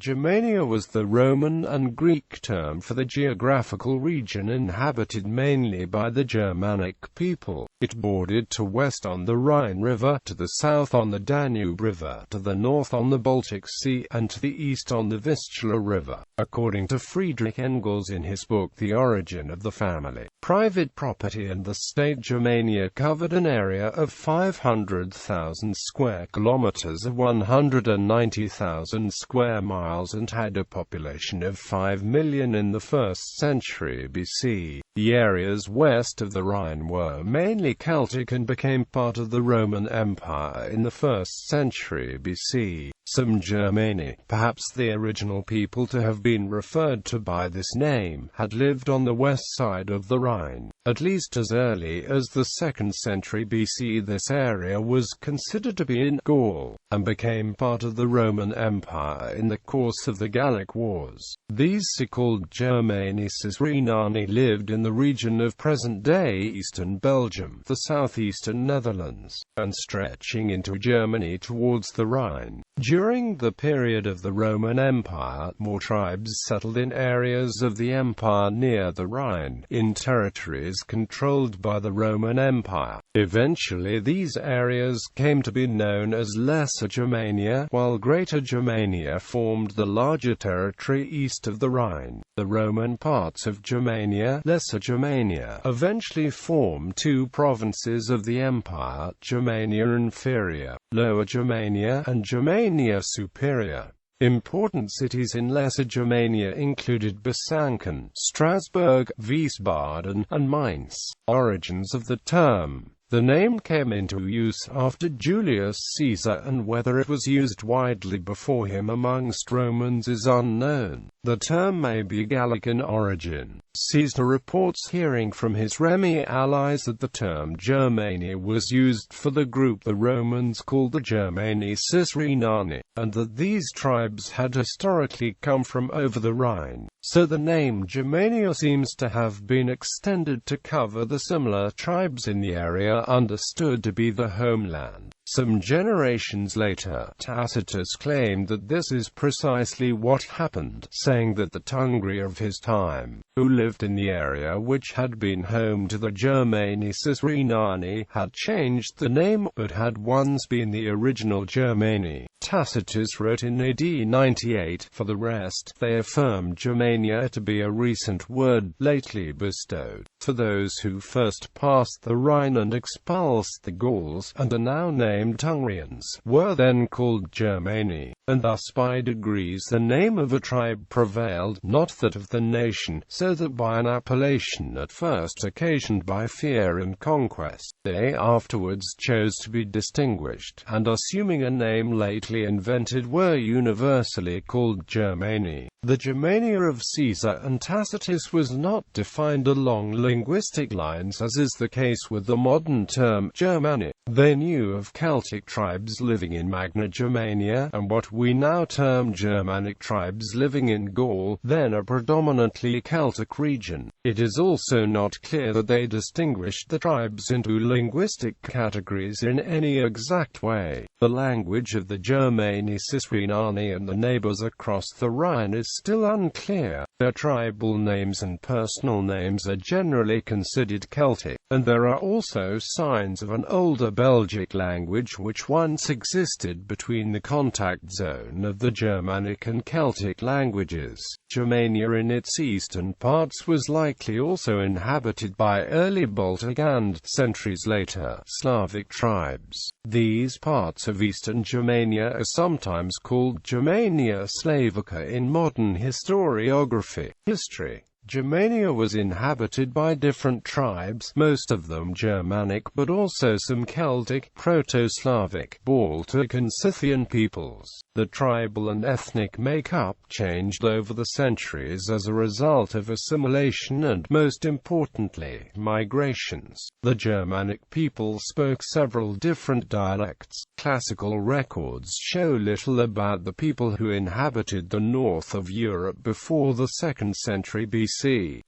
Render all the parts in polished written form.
Germania was the Roman and Greek term for the geographical region inhabited mainly by the Germanic people. It bordered to west on the Rhine River, to the south on the Danube River, to the north on the Baltic Sea, and to the east on the Vistula River. According to Friedrich Engels in his book The Origin of the Family, private property in the State Germania covered an area of 500,000 square kilometers of 190,000 square miles and had a population of 5 million in the 1st century BC. The areas west of the Rhine were mainly Celtic and became part of the Roman Empire in the 1st century BC. Some Germani, perhaps the original people to have been referred to by this name, had lived on the west side of the Rhine. At least as early as the 2nd century BC this area was considered to be in Gaul, and became part of the Roman Empire in the course of the Gallic Wars. These so-called Germani Cisrhenani lived in the region of present-day eastern Belgium, the southeastern Netherlands, and stretching into Germany towards the Rhine. During the period of the Roman Empire, more tribes settled in areas of the empire near the Rhine, in territories controlled by the Roman Empire. Eventually these areas came to be known as Lesser Germania, while Greater Germania formed the larger territory east of the Rhine. The Roman parts of Germania, Lesser Germania, eventually formed two provinces of the empire, Germania Inferior, Lower Germania, and Germania Superior. Important cities in Lesser Germania included Besançon, Strasbourg, Wiesbaden, and Mainz. Origins of the term. The name came into use after Julius Caesar, and whether it was used widely before him amongst Romans is unknown. The term may be Gallic in origin. Caesar reports hearing from his Remi allies that the term Germania was used for the group the Romans called the Germani Cisrhenani, and that these tribes had historically come from over the Rhine. So the name Germania seems to have been extended to cover the similar tribes in the area understood to be the homeland. Some generations later, Tacitus claimed that this is precisely what happened, saying that the Tungri of his time, who lived in the area which had been home to the Germani Cisrhenani, had changed the name, but had once been the original Germani. Tacitus wrote in AD 98, for the rest, they affirmed Germania to be a recent word, lately bestowed, for those who first passed the Rhine and expulsed the Gauls, and are now named Tungrians, were then called Germani, and thus by degrees the name of a tribe prevailed, not that of the nation, so that by an appellation at first occasioned by fear and conquest, they afterwards chose to be distinguished, and assuming a name lately invented were universally called Germani. The Germania of Caesar and Tacitus was not defined along linguistic lines as is the case with the modern term Germanic. They knew of Celtic tribes living in Magna Germania, and what we now term Germanic tribes living in Gaul, then a predominantly Celtic region. It is also not clear that they distinguished the tribes into linguistic categories in any exact way. The language of the Germani Cisrhenani and the neighbors across the Rhine is still unclear. Their tribal names and personal names are generally considered Celtic, and there are also signs of an older Belgic language which once existed between the contact zone of the Germanic and Celtic languages. Germania in its eastern parts was likely also inhabited by early Baltic and, centuries later, Slavic tribes. These parts of eastern Germania are sometimes called Germania Slavica in modern historiography. History. Germania was inhabited by different tribes, most of them Germanic but also some Celtic, Proto-Slavic, Baltic and Scythian peoples. The tribal and ethnic makeup changed over the centuries as a result of assimilation and, most importantly, migrations. The Germanic people spoke several different dialects. Classical records show little about the people who inhabited the north of Europe before the 2nd century BC.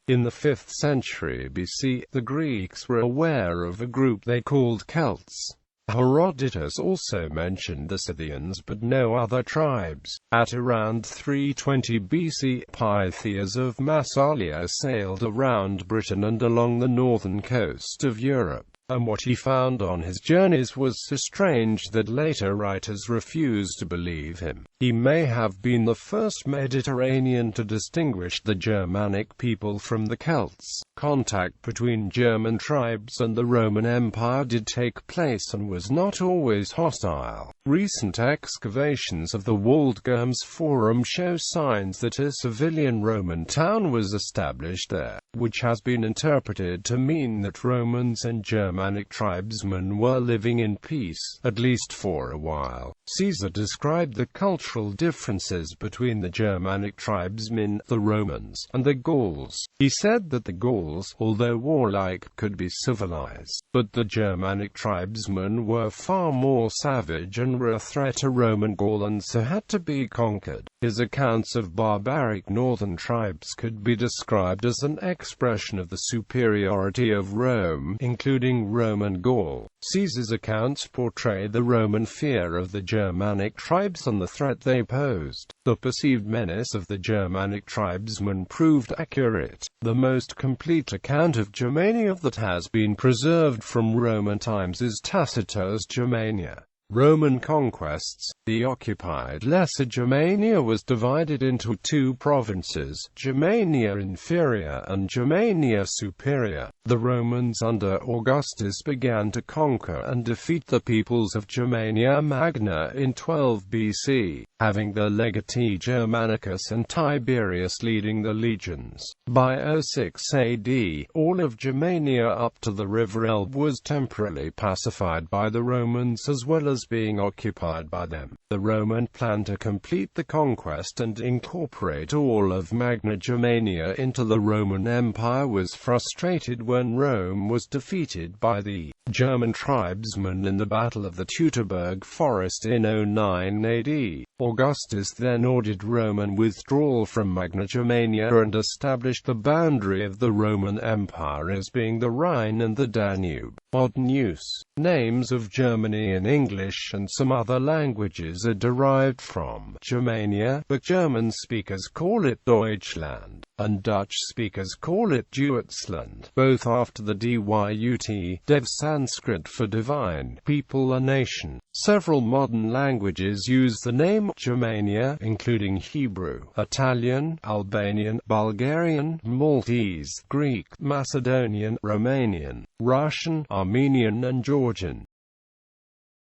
In the 5th century BC, the Greeks were aware of a group they called Celts. Herodotus also mentioned the Scythians but no other tribes. At around 320 BC, Pytheas of Massalia sailed around Britain and along the northern coast of Europe, and what he found on his journeys was so strange that later writers refused to believe him. He may have been the first Mediterranean to distinguish the Germanic people from the Celts. Contact between German tribes and the Roman Empire did take place and was not always hostile. Recent excavations of the Waldgurms Forum show signs that a civilian Roman town was established there, which has been interpreted to mean that Romans and Germanic tribesmen were living in peace, at least for a while. Caesar described the cultural differences between the Germanic tribesmen, the Romans, and the Gauls. He said that the Gauls, although warlike, could be civilized, but the Germanic tribesmen were far more savage and were a threat to Roman Gaul and so had to be conquered. His accounts of barbaric northern tribes could be described as an expression of the superiority of Rome, including Roman Gaul. Caesar's accounts portray the Roman fear of the Germanic tribes and the threat they posed. The perceived menace of the Germanic tribesmen proved accurate. The most complete account of Germania that has been preserved from Roman times is Tacitus' Germania. Roman conquests. The occupied Lesser Germania was divided into two provinces, Germania Inferior and Germania Superior. The Romans under Augustus began to conquer and defeat the peoples of Germania Magna in 12 BC, having the legatee Germanicus and Tiberius leading the legions. By 06 AD, all of Germania up to the river Elbe was temporarily pacified by the Romans as well as being occupied by them. The Roman plan to complete the conquest and incorporate all of Magna Germania into the Roman Empire was frustrated when Rome was defeated by the German tribesmen in the Battle of the Teutoburg Forest in 09 AD. Augustus then ordered Roman withdrawal from Magna Germania and established the boundary of the Roman Empire as being the Rhine and the Danube. Modern use. Names of Germany in English and some other languages are derived from Germania, but German speakers call it Deutschland, and Dutch speakers call it Duitsland, both after the Dyut, Dev Sanskrit for divine, people or nation. Several modern languages use the name Germania, including Hebrew, Italian, Albanian, Bulgarian, Maltese, Greek, Macedonian, Romanian, Russian, Armenian and Georgian.